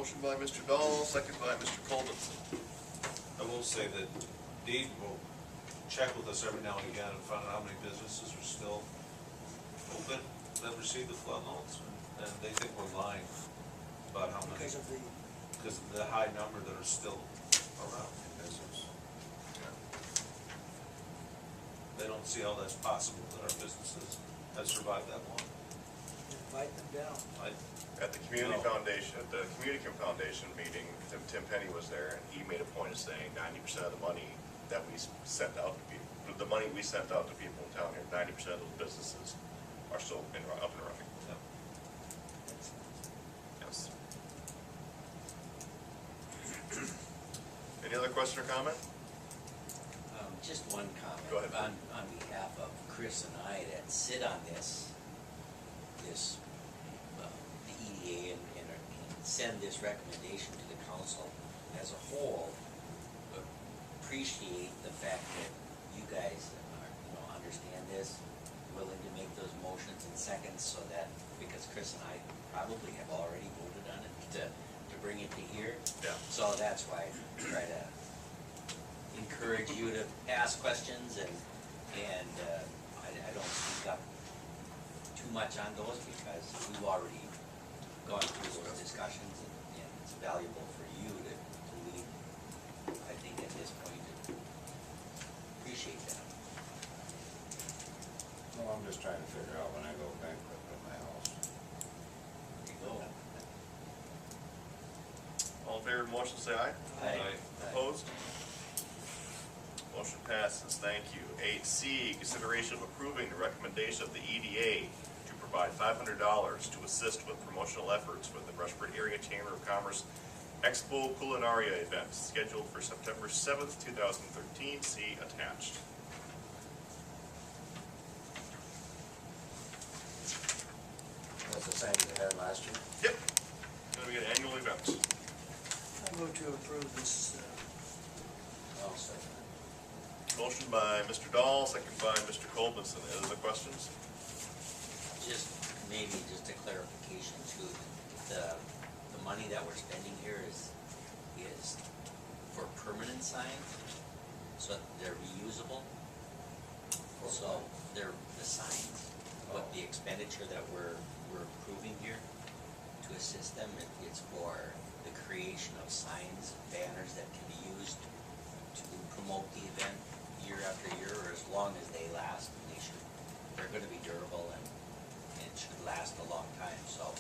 Motion by Mr. Dahl, second by Mr. Colvinson. I will say that Dave will check with us every now and again and find out how many businesses are still open that receive the flood notes, and they think we're lying about how many, because of the high number that are still around in business. They don't see how that's possible that our businesses have survived that long. Invite them down. At the Community Foundation, at the Community Foundation meeting, Tim Penny was there, and he made a point of saying 90% of the money that we sent out to people, the money we sent out to people in town here, 90% of those businesses are still up and running. Yes. Any other question or comment? Just one comment. Go ahead. On behalf of Chris and I that sit on the EDA and send this recommendation to the council as a whole, appreciate the fact that you guys are, understand this, willing to make those motions in seconds, so that, because Chris and I probably have already voted on it to bring it to here. Yeah. So that's why I try to encourage you to ask questions, and I don't speak up too much on those because we've already gone through those discussions, and it's valuable for you to lead, I think, at this point, to appreciate that. Well, I'm just trying to figure out when I go bankrupt at my house. There you go. All in favor of the motion, say aye. Aye. Opposed? Motion passes, thank you. 8C, consideration of approving the recommendation of the EDA to provide $500 to assist with promotional efforts for the Rushford Area Chamber of Commerce Expo Culinaria event scheduled for September 7th, 2013. See attached. That's the same they had last year? Yep. Going to be an annual event. I move to approve this. I'll second it. Motion by Mr. Dahl, second by Mr. Colvinson. Any other questions? Just a clarification too. The money that we're spending here is for permanent signs, so they're reusable. So they're the signs, but the expenditure that we're approving here to assist them, it's for the creation of signs, banners that can be used to promote the event year after year, or as long as they last. They're going to be durable, and it should last a long time. So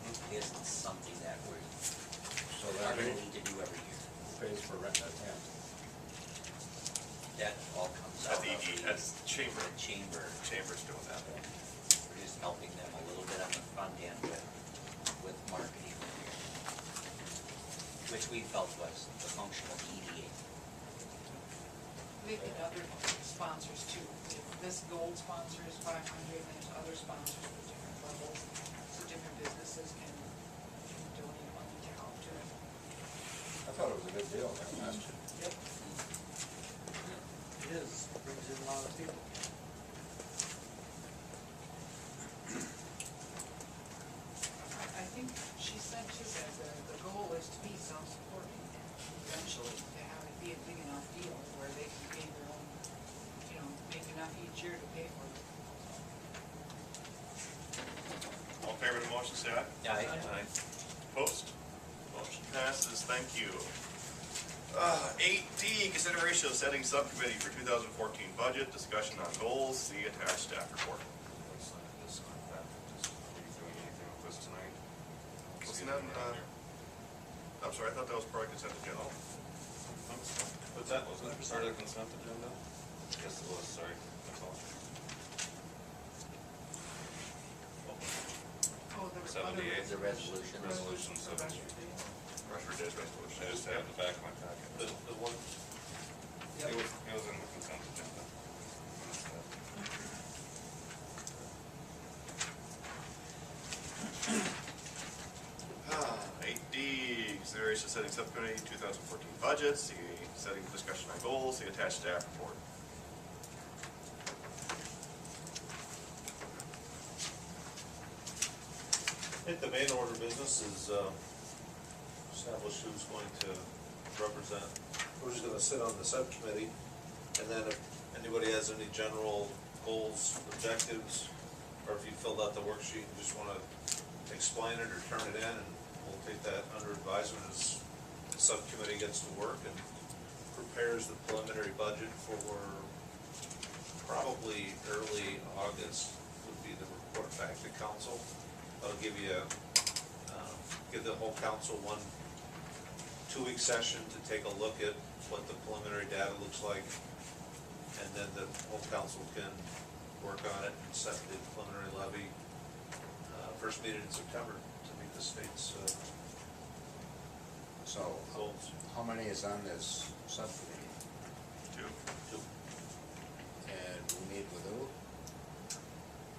it isn't something that we're going to need to do every year. Pays for renting a tent. That all comes At out the of ED, the at Chamber. chamber. Chamber's doing that. We're just helping them a little bit on the front end with marketing here, which we felt was the function of EDA. We get other sponsors too. This gold sponsor is 500, and there's other sponsors with different levels, so different businesses can donate money to help to it. I thought it was a good deal there last year. Yep. It is, brings in a lot of people. I think she said too that the goal is to be self-supporting, and eventually to have it be a big enough deal where they can pay their own, make enough each year to pay for it. All in favor of the motion, say aye. Aye. Opposed? Motion passes, thank you. 8D, consideration of setting subcommittee for 2014 budget, discussion on goals, see attached staff report. Are you doing anything with this tonight? Wasn't that, I'm sorry, I thought that was part of consent agenda. But that wasn't part of the consent agenda? Yes, it was, sorry, that's all. Oh, there was 78. The resolution. Resolution 78. Rushford Days resolution. I just have the back of my packet. The one? Yep. It was in the consent agenda. 8D, consideration of setting subcommittee 2014 budget, see setting discussion on goals, see attached staff report. I think the main order of business is establish who's going to represent, who's gonna sit on the subcommittee. And then if anybody has any general goals, objectives, or if you filled out the worksheet and just wanna explain it or turn it in, and we'll take that under advisement as the subcommittee gets to work and prepares the preliminary budget for probably early August would be the report back to council. That'll give you give the whole council one 2-week session to take a look at what the preliminary data looks like. And then the whole council can work on it and set the preliminary levy first meeting in September to meet the state's So, goals. how many is on this subcommittee? 2. And we meet with who?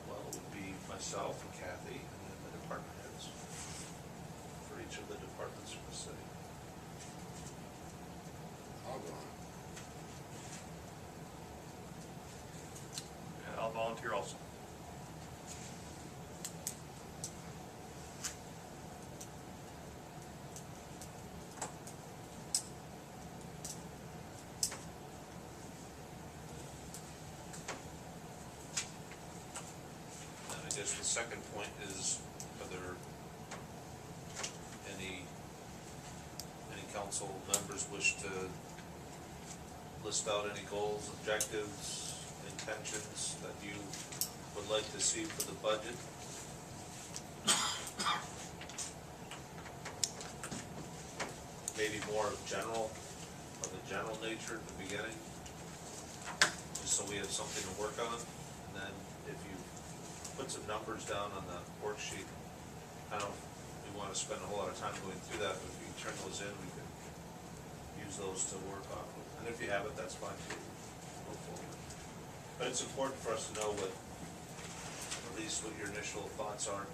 Well, it would be myself and Kathy and then the department heads for each of the departments in the city. I'll go on. And I'll volunteer also. And I guess the second point is whether any council members wish to list out any goals, objectives, intentions that you would like to see for the budget. Maybe more of a general nature at the beginning, just so we have something to work on. And then if you put some numbers down on the worksheet, I don't, we wanna spend a whole lot of time going through that, but if you turn those in, we can use those to work off of. And if you have it, that's fine too. Move forward. But it's important for us to know what, at least what your initial thoughts are.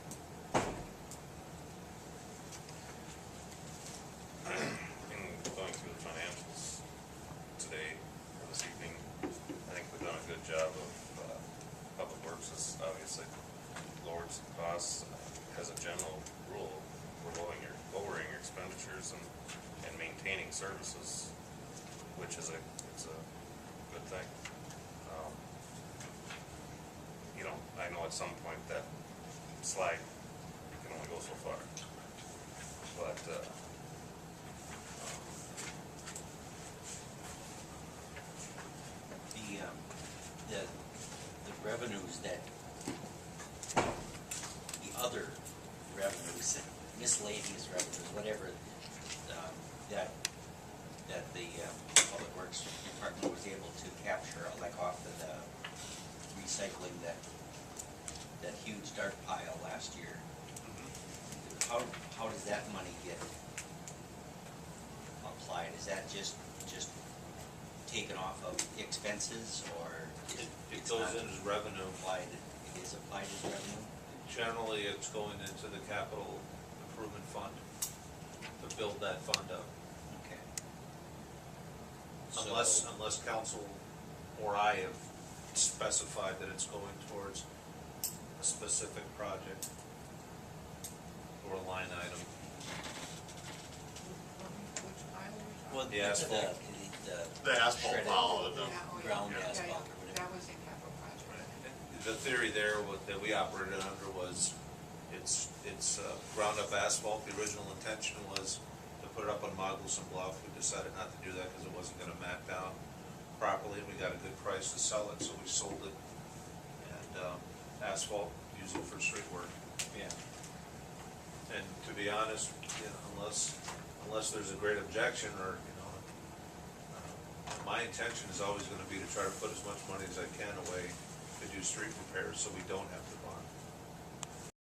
In going through the financials today, or this evening, I think we've done a good job of, Public Works has obviously lowered some costs. As a general rule, we're lowering your expenditures and maintaining services, which is it's a good thing. You know, I know at some point that slide can only go so far, but, the revenues that, the other revenues, miscellaneous revenues, whatever, that the Public Works Department was able to capture, like off of the recycling, that huge dirt pile last year. How does that money get applied? Is that just taken off of expenses, or It it's goes not in as revenue. applied, it is applied as revenue? Generally, it's going into the capital improvement fund to build that fund up. Okay. Unless council or I have specified that it's going towards a specific project or a line item. Which aisle were you talking? Well, The asphalt. the asphalt shredded pile, Yeah, oh, yeah. ground Yeah, asphalt or yeah, whatever. that was in capital project. The theory there that we operated under was it's ground up asphalt. The original intention was to put it up on Moguls and Bluff. We decided not to do that because it wasn't gonna mat down properly, and we got a good price to sell it, so we sold it. And asphalt, use it for street work. Yeah. And to be honest, you know, unless there's a great objection or, you know, my intention is always gonna be to try to put as much money as I can away to do street repairs so we don't have to bond.